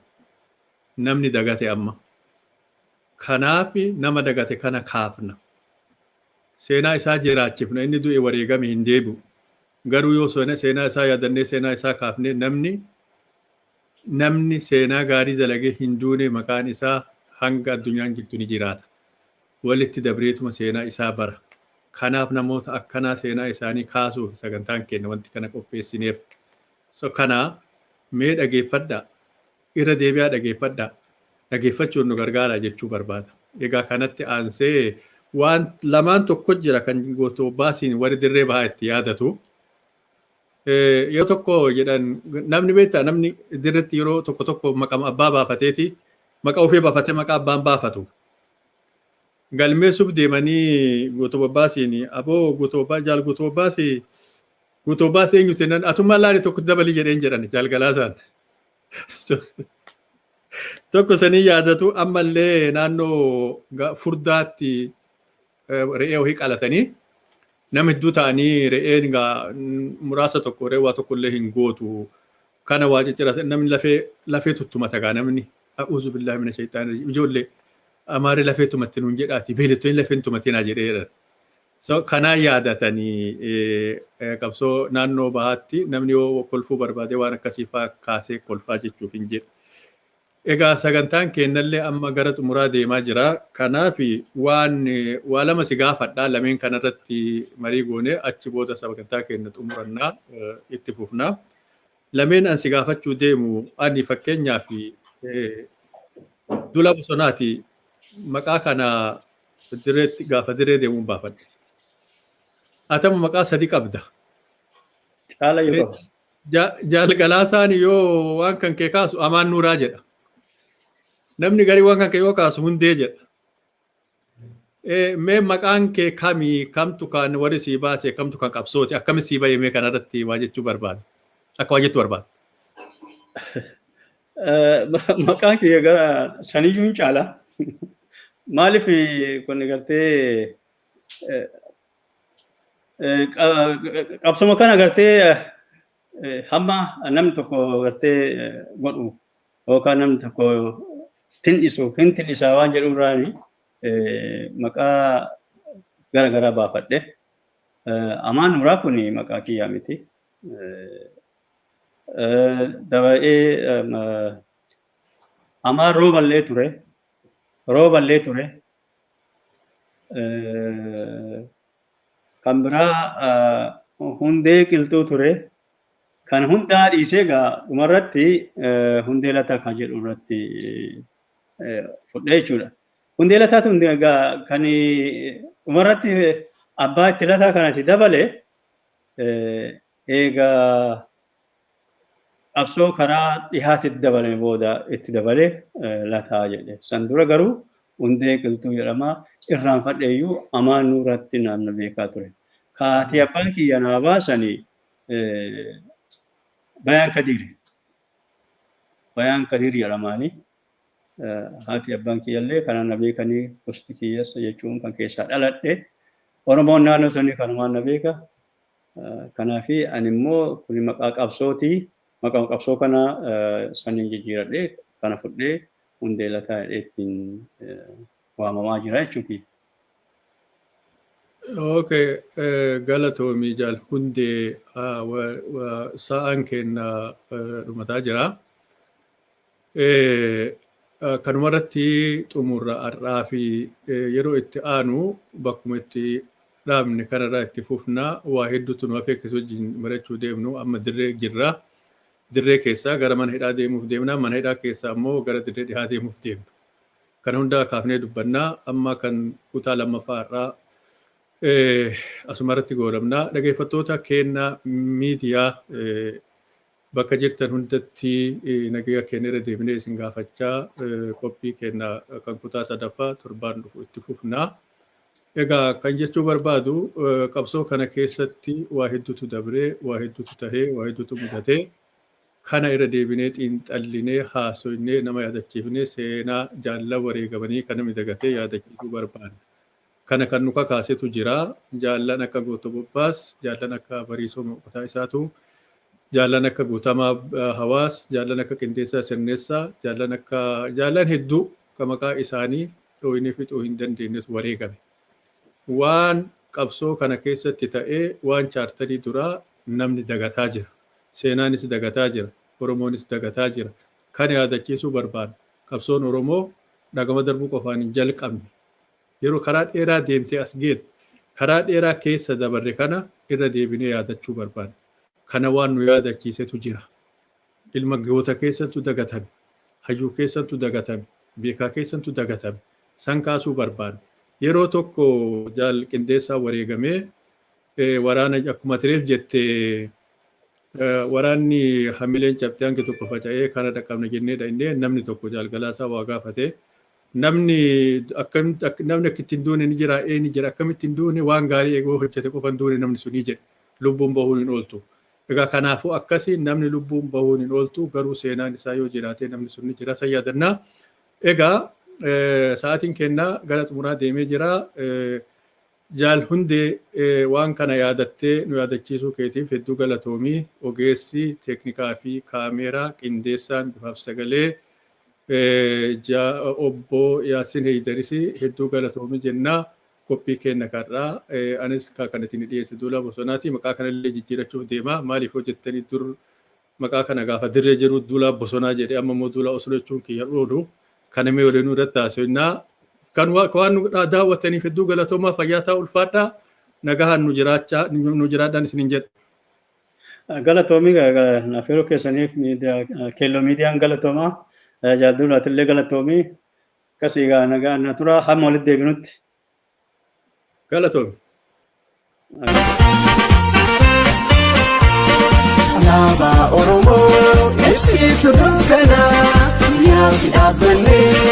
namni dagate amma. Kanaaf nama dagate kana kaafna. Seenaa isaa jiraachifna inni du'e wareegame hin deebi'u. Garuu yoo seenaa isaa yaadannee seenaa isaa kaafnee namni seenaa gaarii dalagee hin duune maqaan isaa hanga addunyaan jirtu ni jiraata. Walitti dabreetuma seenaa isaa bara. Kanaaf namoota akkanaa seenaa isaanii kaasuuf sagantaan kenna wanti kana qopheessineef. Kanaa mee dhageeffadhaa. Irra deebi'aa dhageeffadhaa. Dhageeffachuun nu gargaara jechuu barbaada. Egaa kanatti aansee waan lamaan tokko jira kan gootoo baasiin warri dirree bahaa itti yaadatu. Yoo tokko jedhan namni beektaa namni dirreetti yeroo tokko maqaa abbaa baafateeti maqaa ofii baafatee maqaa abbaan baafatu. Galmeessuuf deemanii gootoo baasiin aboo gootoo baasii eenyu seenan atummaa laali tokko dabalii jedheen jedhan jaalgalaasaan. Tokko sanii yaadatu ammallee naannoo furdaatti re'ee ohii qalatanii nama hedduu ta'anii re'een muraasa tokko re'ee waa tokko illee hin gootu kana waa ciccirate namni lafee tuttumata gaa namni a'uuzu billaahi mina shayxaanii ijoollee amaaree lafee tumatti nuun jedhaati beelettoonni lafeen tumatinaa jedheera. Kanaa yaadatanii qabsoo naannoo bahaatti namni yoo kolfuu barbaade waan akkasii fa'aa kaasee kolfaa jechuuf hin jedhu. Egaa sagantaan kennallee amma gara xumuraa deemaa jira. Kanaaf waa lama si gaafadhaa lameen kanarratti marii goone achi booda sagantaa kenna xumurannaa itti fufnaa. Lameen an si gaafachuu deemu ani fakkeenyaaf Dula Bosonaati maqaa kana gaafa diree deemuun baafadhe. Atamu maqaa sadi qabda. Jaalgalaasaan yoo waan kan kee kaasu Amaan Nuuraa jedha. Namni garii waan kan kee yoo kaasu Hundee jedha. Mee maqaan kee kamii kamtu kan warri sii baase kamtu kan qabsooti akkamitti sii bahee mee kanarratti waa jechuu barbaada. Akka waa jettu barbaada. Maqaan kee gara shaniyyuu hin caala. Maaliif kun gartee qabsoma kana gartee hamma namni tokko gartee godhu yookaan namni tokko hintin isaa waan jedhu irraani maqaa gara baafadhe. Amaan Nuuraa kun maqaa kiyyaa miti. Daba'ee Amaan rooballee ture. kan biraa hundee qilxuu ture. Kan hundaa dhiisee egaa dhumarratti hundee lataa kan jedhu irratti fudhee jechuudha. Hundee lataatu egaa kan dhumarratti abbaa itti lataa kanatti dabale egaa qabsoo karaa dhihaatti dabale booda itti dabale lataa jedhe. San dura garuu hundee qilxuu jedhama. Irraanfadheeyyuu amaan nurratti naannoo beekaa ture. Kaatii abbaan kiyya naa baasanii Bayaan Kadir. Bayaan Kadir jedhamaani. Haati abbaan kiyyallee kana na beekanii gosti kiyyas jechuun kan keessaa dhaladhe. Oromoon naannoo sanii kanumaan na beeka. Kanaafi ani immoo kuni maqaa qabsootii. Maqaa qabsoo kana saniin jijjiiradhee kana fudhee hundee lataa ittiin waamamaa jira jechuuti. Okay, galatoomii jaal hundee sa'aan kenna dhumataa jira. Kanumarratti xumurra har'aa fi yeroo itti aanu bakkuma itti dhaabne kanarraa itti fufnaa waa hedduutu nu hafee keessa wajjin barachuu deemnu amma dirree jirra. Dirree keessaa gara mana hidhaa deemuuf deemna. Mana hidhaa keessaa immoo gara dirree dhihaa deemuuf deemna. Kana hundaa kaafnee dubbannaa amma kan kutaa lammaffaa irraa asumarratti goolabnaa. Dhaggeeffattoota keenyaa miidiyaa bakka jirtan hundatti nagaa keenya irra deebinee isin gaafachaa qophii keenya kan kutaa sadaffaa torbaan dhufu itti fufnaa. Egaa kan jechuu barbaadu qabsoo kana keessatti waa hedduutu dabree, waa hedduutu tahee, waa hedduutu mudatee kana irra deebinee xiinxallinee haasofnee nama yaadachiifnee seenaa jaalala wareegamanii kan namni dagatee yaadachiisuu barbaanna. Kana kan nu kakaasetu jira. Jaallan akka Gootoo Bobbaas, jaallan akka Bariisoo Moqotaa isaatu, jaallan akka Guutamaa Hawaas, jaallan akka Qindeessaa Sirneessaa, jaallan hedduu kan maqaa isaanii dhoohinee fixuu hin dandeenyetu wareegame. Waan qabsoo kana keessatti ta'ee waan chaartarii duraa namni dagataa jira. Seenaanis dagataa jira. Oromoonis dagataa jira. Kan yaadachiisuu barbaadu. Qabsoon Oromoo dhagama darbuu qofaan hin jalqabne. Yeroo karaa dheeraa deemtee as geet karaa dheeraa keessa dabarre kana irra deebinee yaadachuu barbaada. Kana waan nu yaadachiisetu jira. Ilma goota keessattu dagatame. Hayyuu keessattu dagatame. Beekaa keessattu dagatame. San kaasuu barbaada. Yeroo tokko jaal Qindeessaa wareegamee waraana akkuma tireef jettee waraanni hamileen cabxee hangi tokko faca'ee kana dhaqqabna jenneedha innee namni tokko jaal Galaasaa waa gaafate. Namni akkamitti hin duune ni jira ni jira akkamitti hin duune waan gaarii eeguu hojjete qofan duune namni sun ni jedhe lubbuun bahuun hin ooltu. Egaa kanaafuu akkasii namni lubbuun bahuun hin ooltu garuu seenaan isaa yoo jiraate namni sun ni jira san yaadannaa. Egaa sa'aatiin kennaa gara xumuraa deemee jira. Jaal hundee waan kana yaadattee nu yaadachiisuu keetiif hedduu galatoomii ogeessi teeknikaa fi kaameeraa Qindeessaan bifaaf sagalee obbo Yaasin Heidarisi hedduu galatoomii jennaa qophii keenya kanarraa anis kan isin dhiyeesse Duulaa Bosonaati. Maqaa kanallee jijjiirachuuf deema. Maaliif hojjettanii dur maqaa kana gaafa dirree jiru Duulaa Bosonaa jedhee amma immoo Duulaa Osloo jechuun kiyya dhoodhu kana mee waliin irratti haasofnaa. Kan waan nu daawwattaniif hedduu galatoomaa fayyaa ta'aa ulfaadhaa. Nagahaan nu jiraadhaan isiniin jedha. Galatoomii naafeeroo keessaniif keelloo miidiyaan galatoomaa. Jaalduudhaatillee galatoomii akkasii nagaan na tura hamma walitti deebinutti. Galatoomi. Alaabaa Oromoo ibsituu dukkanaa guyyaa si dhaabbannee.